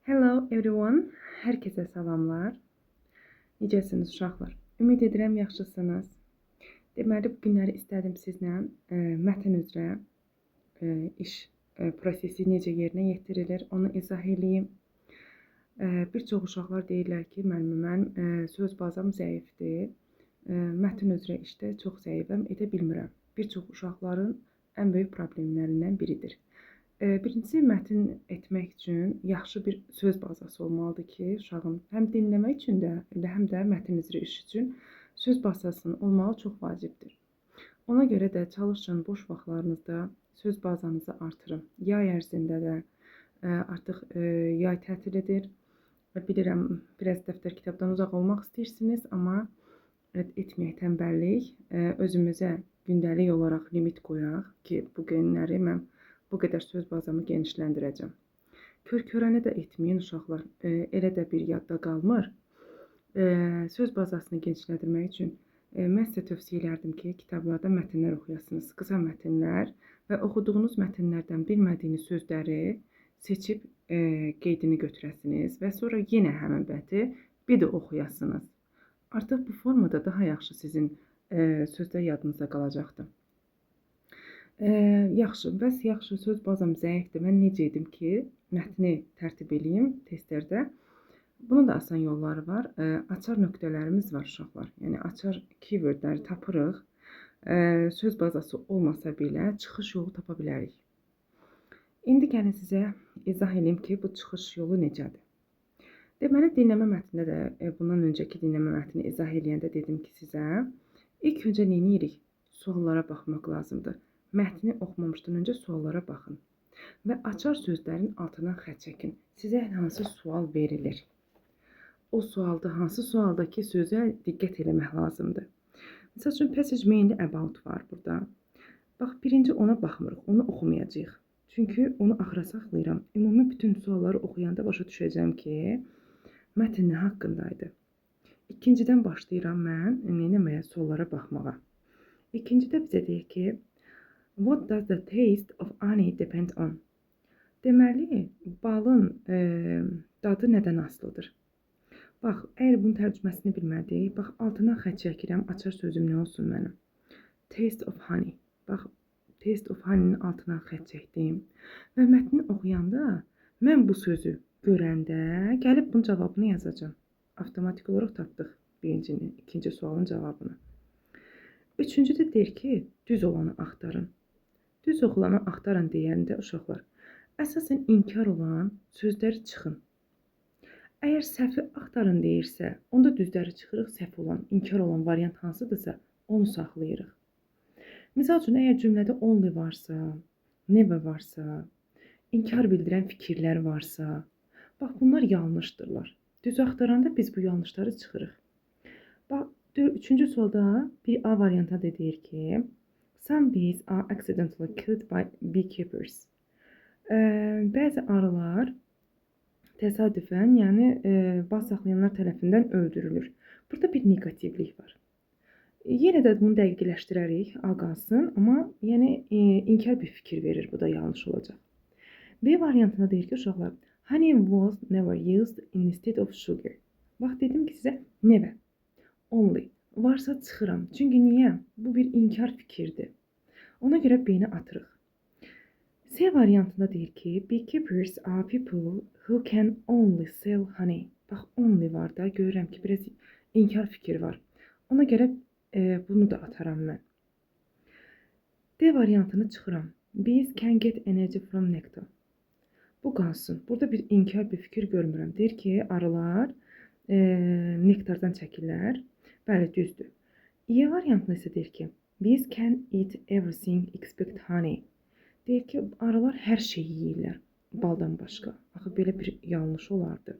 Hello everyone. Herkese salamlar. Necəsiniz uşaqlar? Ümid edirəm yaxşısınız. Deməli, bu günləri istədim sizlə mətn üzrə iş prosesi necə yerinə yetirilir, onu izah edeyim. Bir çox uşaqlar deyirlər ki, mən söz bazam zəifdir. Mətn üzrə işdə çox zəifəm, edə bilmirəm. Bir çox uşaqların ən böyük problemlərindən biridir. Birincisi, mətn etmək üçün yaxşı bir söz bazası olmalıdır ki, uşağın həm dinləmək üçün də, həm də mətn üzrə iş üçün söz bazasının olmağı çox vacibdir. Ona görə də çalışın boş vaxtlarınızda söz bazanızı artırın. Yay ərzində də artıq yay tətilidir. Bilirəm, biraz dəftər kitabdan uzaq olmaq istəyirsiniz, amma etməyək tənbəllik, özümüzə gündəlik olaraq limit qoyaq ki, bu günləri mən bu qədər söz bazamı genişləndirəcəm. Kör-körənə də etməyin uşaqlar, elə də bir yadda qalmır. Söz bazasını genişləndirmək üçün mən sizə tövsiyə edərdim ki, kitablarda mətnlər oxuyasınız, qısa mətnlər və oxuduğunuz mətnlərdən bilmədiyiniz sözləri seçib qeydini götürəsiniz və sonra yenə həmin mətni bir də oxuyasınız. Artıq bu formada daha yaxşı sizin sözlər yadınızda qalacaqdır. Yaxşı, bəs yaxşı söz bazam zəifdir. Mən necə edim ki, mətni tərtib edeyim testlərdə? Bunun da asan yolları var. Açar nöqtələrimiz var uşaqlar. Yəni açar keywordləri tapırıq. Söz bazası olmasa belə çıxış yolu tapa bilərik. İndi gəlin sizə izah edeyim ki, bu çıxış yolu necədir. Deməli, dinləmə mətnində də bundan öncəki dinləmə mətnini izah edəndə dedim ki, sizə ilk öncə nə edirik? Suallara baxmaq lazımdır. Mətni oxumamışdan öncə suallara baxın və açar sözlərin altından xətt çəkin. Sizə hansı sual verilir? O sualda, hansı sualdakı sözə diqqət eləmək lazımdır. Məsəl üçün, passage mainly about var burada. Bax, birinci ona baxmırıq, onu oxumayacağıq. Çünki onu axıra saxlayıram. Ümumi bütün sualları oxuyanda başa düşəcəm ki, mətn nə haqqındaydı. İkincidən başlayıram mən eləməyə, suallara baxmağa. İkincidə bizə deyir ki, what does the taste of honey depend on? Deməli, balın dadı nədən asılıdır? Bax, əgər bunun tərcüməsini bilmədik, bax, altından xətt çəkirəm, açar sözüm nə olsun mənim? Taste of honey. Bax, taste of honey-nin altından xətt çəkdim. Və mətni oxuyanda mən bu sözü görəndə gəlib bunun cavabını yazacağım. Avtomatik olaraq tapdıq birincini, ikinci sualın cavabını. Üçüncüdə deyir ki, düz olanı axtarın. Düz olanı axtarın deyəndə uşaqlar, əsasən inkar olan sözləri çıxın. Əgər səhvi axtarın deyirsə, onda düzləri çıxırıq, səhv olan, inkar olan variant hansıdırsa, onu saxlayırıq. Misal üçün, əgər cümlədə only varsa, never varsa, inkar bildirən fikirlər varsa, bax, bunlar yanlışdırlar. Düz axtaranda biz bu yanlışları çıxırıq. Bax, üçüncü sualda bir A variantı da deyir ki, some bees are accidentally killed by beekeepers. Bəzi arılar təsadüfən, yəni bal saxlayanlar tərəfindən öldürülür. Burada bir negativlik var. Yenə də bunu dəqiqləşdirərik, A qalsın, amma yəni inkar bir fikir verir, bu da yanlış olacaq. B variantında deyir ki, uşaqlar, honey was never used instead of sugar. Bax, dedim ki, sizə never, only. Varsa çıxıram. Çünki niyə? Bu bir inkar fikirdir. Ona görə B-ni atırıq. C variantında deyir ki, beekeepers are people who can only sell honey. Bax, only var da, görürəm ki, biraz inkar fikir var. Ona görə bunu da ataram mən. D variantını çıxıram. Bees can get energy from nectar. Bu qalsın. Burada bir inkar bir fikir görmürəm. Deyir ki, arılar nektardan çəkirlər. Bəli, düzdür. E variantında isə deyir ki, bees can eat everything except honey. Deyir ki, arılar hər şeyi yeyirlər, baldan başqa. Axı, belə bir yanlış olardı.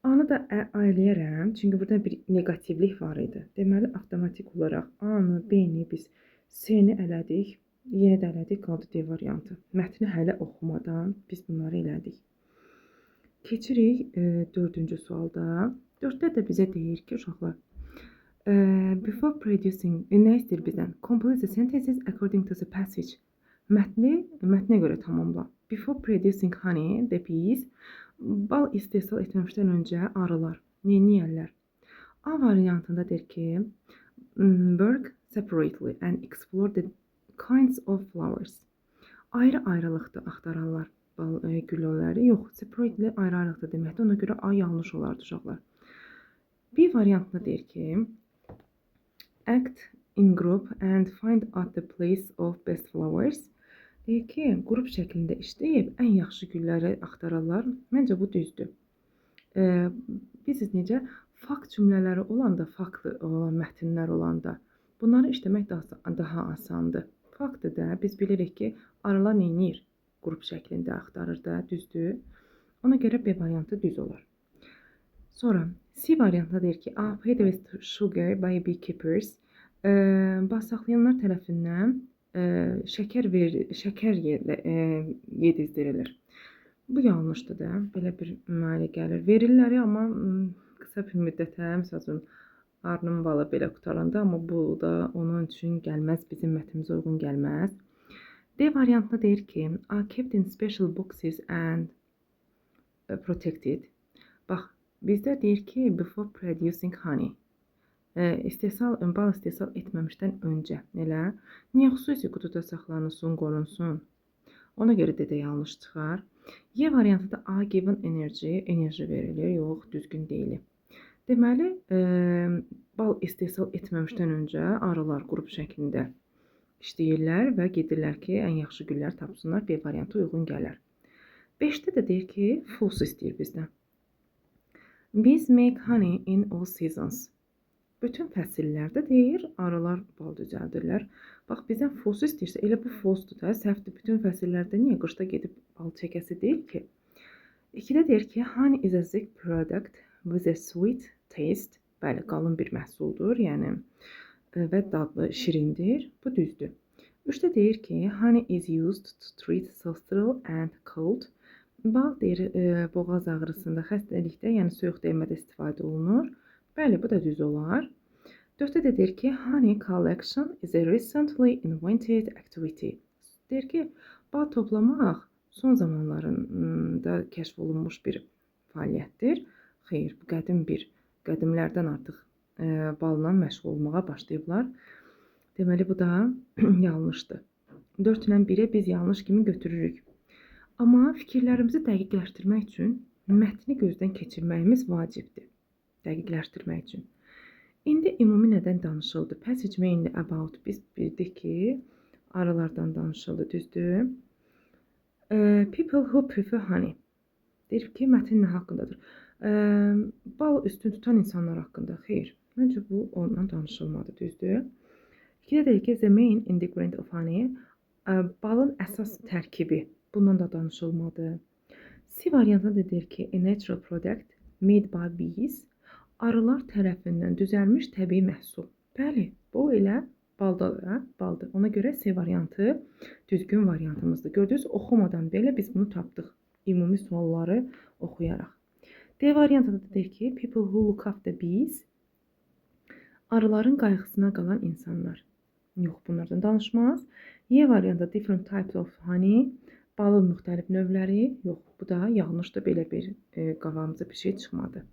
A-nı da eləyərəm, çünki burada bir negativlik var idi. Deməli, avtomatik olaraq A-nı, B-ni biz C-ni elədik, yenə də elədik, qaldı D variantı. Mətni hələ oxumadan biz bunları elədik. Keçirik dördüncü sualda. Dörddə də bizə deyir ki, uşaqlar, before producing, nə istəyir bizdən? Complete the sentences according to the passage. Mətnə görə tamamla. Before producing honey, the bees Bal istehsal etməmişdən öncə arılar neyniyərlər? A variantında deyir ki, work separately and explore the kinds of flowers. Ayrı-ayrılıqda axtararlar güllələri. Yox, separately ayrı-ayrılıqda deməkdir. Ona görə A yanlış olardı uşaqlar. B variantında deyir ki, act in group and find out the place of best flowers. Deyir ki, qrup şəklində işləyib ən yaxşı gülləri axtararlar. Məncə bu düzdür. Biz necə fakt cümlələri olanda, faktlı olan mətnlər olanda bunları işləmək daha asandır. Faktdır da, biz bilirik ki, arılar neynir? Qrup şəklində axtarır da, düzdür. Ona görə B variantı düz olar. Sonra C variantında deyir ki, paid with sugar by beekeepers. Bağsaxlayanlar tərəfindən şəkər yedizdirilir. Bu yanlışdır da, belə bir müayinə gəlir. Verirlər amma qısa bir müddətə, məsələn, arının balı belə qutaranda, amma bu da onun üçün gəlməz, bizim mətnimizə uyğun gəlməz. D variantında deyir ki, are kept in special boxes and protected. Bax, bizdə deyir ki, before producing honey. Bal istehsal etməmişdən öncə, elə? Niyə xüsusi qutuda saxlanılsın, qorunsun? Ona görə də yanlış çıxar. Y variantında A given enerji verilir, yox, düzgün deyil. Deməli, bal istehsal etməmişdən öncə arılar qrup şəklində işləyirlər və gedirlər ki, ən yaxşı güllər tapsınlar. B variantı uyğun gələr. 5-də də deyir ki, false istəyir bizdən. Bees make honey in all seasons. Bütün fəsillərdə deyir, arılar bal düzəldirlər. Bax, bizdən false istəyirsə, elə bu falsedur da, səhvdir. Bütün fəsillərdə niyə qışda gedib bal çəkəsi deyil ki? 2-də deyir ki, honey is a thick product with a sweet taste. Bəli, qalın bir məhsuldur, yəni və dadlı, şirindir. Bu düzdür. 3-də deyir ki, honey is used to treat sore throat and cold. Bal deyir, boğaz ağrısında, xəstəlikdə, yəni soyuq dəymədə istifadə olunur. Bəli, bu da düz olar. 4-də də deyir ki, honey collection is a recently invented activity. Deyir ki, bal toplamaq son zamanlarında kəşf olunmuş bir fəaliyyətdir. Xeyr, bu qədimlərdən artıq balla məşğul olmağa başlayıblar. Deməli, bu da yanlışdır. 4 ilə 1-ə biz yanlış kimi götürürük. Amma fikirlərimizi dəqiqləşdirmək üçün mətni gözdən keçirməyimiz vacibdir. Dəqiqləşdirmək üçün. İndi ümumi nədən danışıldı? Passage mainly about. Biz bildik ki, arılardan danışıldı, düzdür. People who prefer honey. Deyir ki, mətn nə haqqındadır? Bal üstün tutan insanlar haqqında. Xeyr, məncə bu ondan danışılmadı, düzdür. 2-də deyir ki, the main ingredient of honey, balın əsas tərkibi. Bundan da danışılmadı. C variantında da deyir ki, a natural product made by bees, arılar tərəfindən düzəlmiş təbii məhsul. Bəli, bu elə baldır. Ona görə C variantı düzgün variantımızdır. Gördünüz, oxumadan belə biz bunu tapdıq. Ümumi sualları oxuyaraq. D variantında da deyir ki, people who look after bees, arıların qayğısına qalan insanlar. Yox, bunlardan danışmaz. Y variantında different types of honey, balın müxtəlif növləri. Yox, bu da yanlışdır. Belə bir qavamıza bir şey çıxmadı.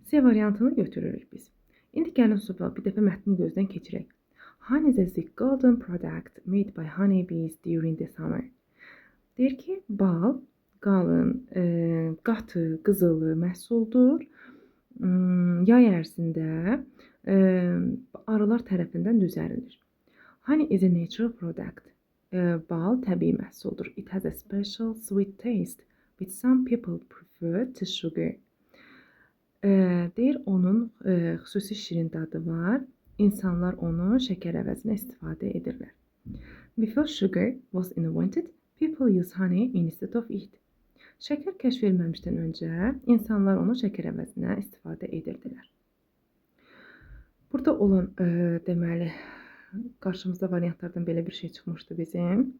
C variantını götürürük biz. İndi gəlin bir dəfə mətni gözdən keçirək. Honey is a golden product made by honey bees during the summer. Deyir ki, bal qalın, qatı, qızılı məhsuldur. Yay ərzində arılar tərəfindən düzəlilir. Honey is a natural product. Bal təbii məhsuldur. It has a special sweet taste, which some people prefer to sugar. Deyir, onun xüsusi şirin dadı var. İnsanlar onu şəkər əvəzinə istifadə edirlər. Before sugar was invented, people use honey instead of it. Şəkər kəşf edilməmişdən öncə insanlar onu şəkər əvəzinə istifadə edirdilər. Burada olan deməli qarşımızda variantlardan belə bir şey çıxmışdı bizim.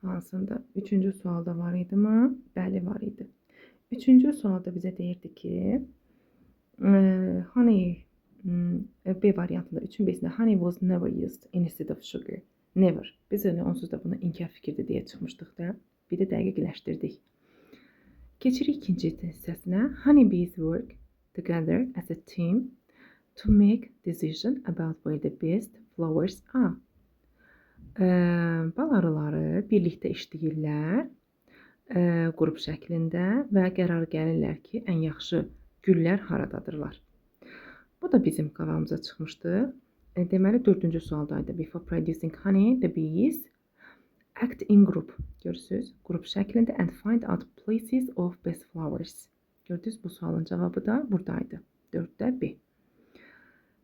Hansında? 3-cü sualda var idi mi? Bəli, var idi. 3-cü sualda bizə deyirdi ki, honey, B variantında 3-ün B-sində honey was never used instead of sugar. Never. Biz onsuz da buna inkar fikirdir deyə çıxmışdıq da. Bir də dəqiqləşdirdik. Keçirik ikinci hissəsinə. Honeybees work together as a team to make decision about where the best flowers are. Bal arıları birlikdə işləyirlər qrup şəklində və qərar gəlirlər ki, ən yaxşı güllər haradadırlar. Bu da bizim qabağımıza çıxmışdı. Deməli, 4-cü sualdaydı. Before producing honey, the bees act in group. Görürsünüz, qrup şəklində and find out places of best flowers. Gördünüz, bu sualın cavabı da buradaydı. 4-də B.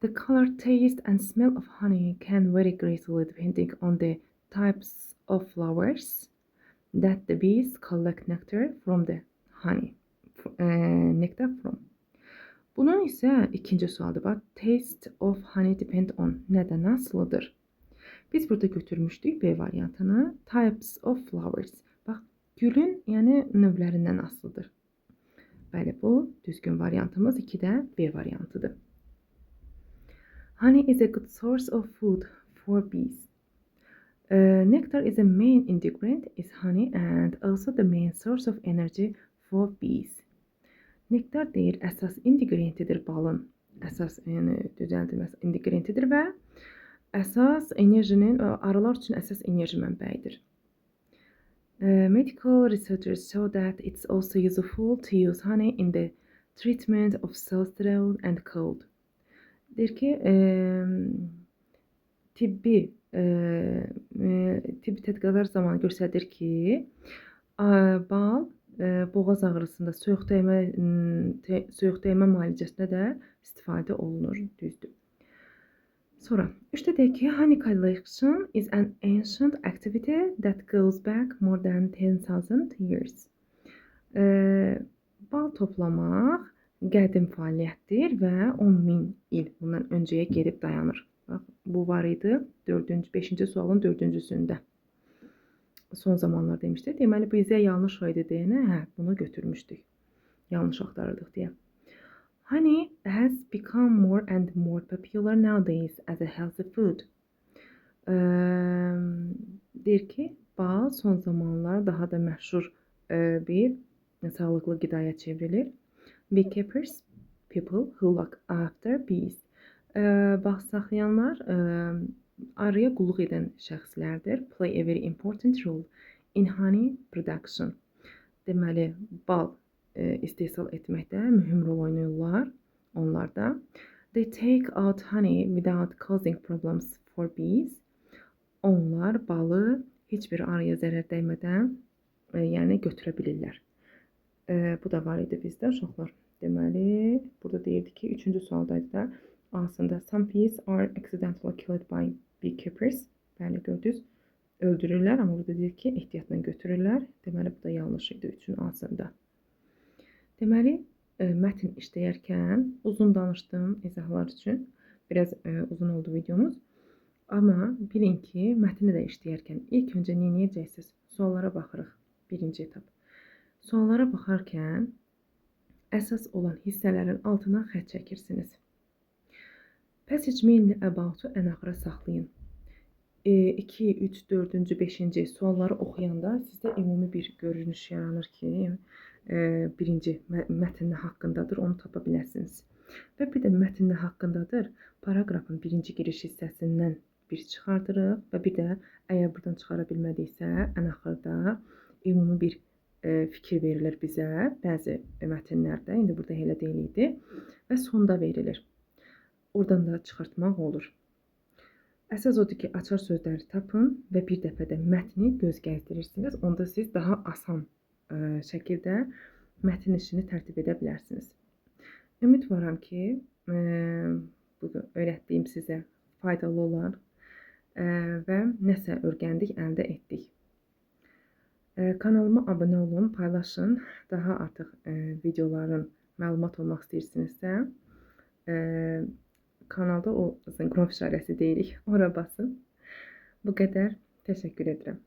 The color, taste and smell of honey can vary greatly depending on the types of flowers that the bees collect nectar from the honey. Nectar from. Bunun isə ikinci sualdır. Bax, taste of honey depend on. Nədən asılıdır? Biz burada götürmüşdük B variantını. Types of flowers. Bax, gülün, yəni növlərindən asılıdır. Bəli, bu düzgün variantımız 2-də B variantıdır. Honey is a good source of food for bees. Nectar is a main ingredient is honey and also the main source of energy for bees. Nektar deyir, əsas ingredientidir balın. Əsas, yəni düzəldilməsi ingredientidir və əsas enerjinin, arılar üçün əsas enerji mənbəyidir. Medical researchers show that it's also useful to use honey in the treatment of sore throat and cold. Deyir ki, tibbi tədqiqatlar zamanı göstərir ki, bal boğaz ağrısında soyuq dəymə müalicəsində də istifadə olunur, düzdür. Sonra, 3-də deyək ki, honey collection is an ancient activity that goes back more than 10,000 years. Bal toplamaq qədim fəaliyyətdir və 10.000 il bundan öncəyə gedib dayanır. Bax, bu var idi 5-ci sualın 4-cüsündə. Son zamanlar demişdi. Deməli, bizə yanlış idi deyənə, bunu götürmüşdük. Yanlış axtarırdıq deyə. Honey has become more and more popular nowadays as a healthy food. Deyir ki, bal son zamanlar daha da məşhur bir sağlıqlı qidaya çevrilir. Beekeepers, people who look after bees. Bağ saxlayanlar arıya qulluq edən şəxslərdir. Play a very important role in honey production. Deməli, bal istehsal etməkdə mühüm rol oynayırlar onlar da. They take out honey without causing problems for bees. Onlar balı heç bir arıya zərər dəymədən yəni götürə bilirlər. Bu da var idi bizdə uşaqlar. Deməli, burada deyirdi ki, 3-cü sualdaydı da aslında some bees are accidentally killed by beekeepers. Bəli, gördünüz, öldürürlər, amma burada deyir ki, ehtiyatla götürürlər. Deməli, bu da yanlış idi 3-ün aslında. Deməli, mətn işləyərkən uzun danışdım izahlar üçün. Biraz uzun oldu videomuz. Amma bilin ki, mətni də işləyərkən ilk öncə nə edəcəksiniz? Suallara baxırıq. Birinci etap. Suallara baxarkən əsas olan hissələrin altına xətt çəkirsiniz. Passage mainly about ən axıra saxlayın. 2, 3, 4-cü, 5-ci sualları oxuyanda sizdə ümumi bir görünüş yaranır ki, birinci mətn haqqındadır, onu tapa bilərsiniz. Və bir də mətn haqqındadır, paragrafın birinci giriş hissəsindən bir çıxardırıq və bir də əgər buradan çıxara bilmədiksə, ən axırda ümumi bir fikir verilir bizə, bəzi mətnlərdə, indi burada elə deyil idi və sonda verilir. Oradan da çıxartmaq olur. Əsas odur ki, açar sözləri tapın və bir dəfə də mətni göz gəzdirirsiniz. Onda siz daha asan şəkildə mətn işini tərtib edə bilərsiniz. Ümidvaram ki, bu öyrətdiyim sizə faydalı olar və nəsə öyrəndik, əldə etdik. Kanalıma abunə olun, paylaşın. Daha artıq videoların məlumat olmaq istəyirsinizsə, kanalda o zınqrov işarəsi deyirik, ora basın. Bu qədər. Təşəkkür edirəm.